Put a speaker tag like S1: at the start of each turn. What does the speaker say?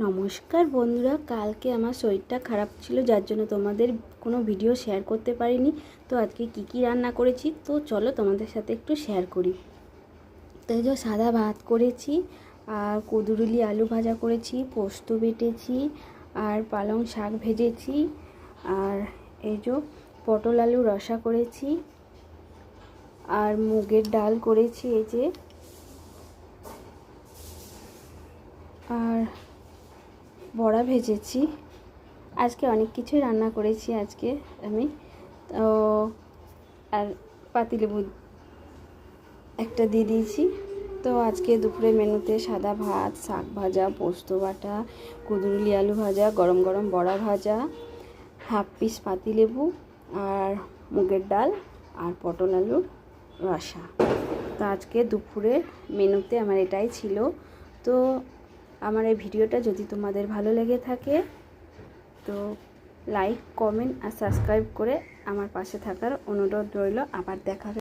S1: নমস্কার বন্ধুরা, কালকে আমার শরীরটা খারাপ ছিল, যার জন্য তোমাদের কোনো ভিডিও শেয়ার করতে পারিনি। তো আজকে কি রান্না করেছি তো চলো তোমাদের সাথে একটু শেয়ার করি। তো এই যে সাদা ভাত করেছি, আর কুঁদরুলি আলু ভাজা করেছি, পোস্ত বেটেছি, আর পালং শাক ভেজেছি, আর এই যে পটল আলু রসা করেছি, আর মুগের ডাল করেছি এই যে, আর বড়া ভেজেছি। আজকে অনেক কিছুই রান্না করেছি আজকে আমি। তো আর পাতিলেবু একটা দিয়ে দিয়েছি। তো আজকে দুপুরের মেনুতে সাদা ভাত, শাক ভাজা, পোস্ত বাটা, কুঁদরুলি আলু ভাজা, গরম গরম বড়া ভাজা, হাফ পিস পাতিলেবু, আর মুগের ডাল, আর পটল আলুর রসা। তো আজকে দুপুরের মেনুতে আমার এটাই ছিল। তো আমার এই ভিডিওটা যদি তোমাদের ভালো লেগে থাকে তো লাইক, কমেন্ট আর সাবস্ক্রাইব করে আমার পাশে থাকার অনুরোধ রইল। আবার দেখা হবে।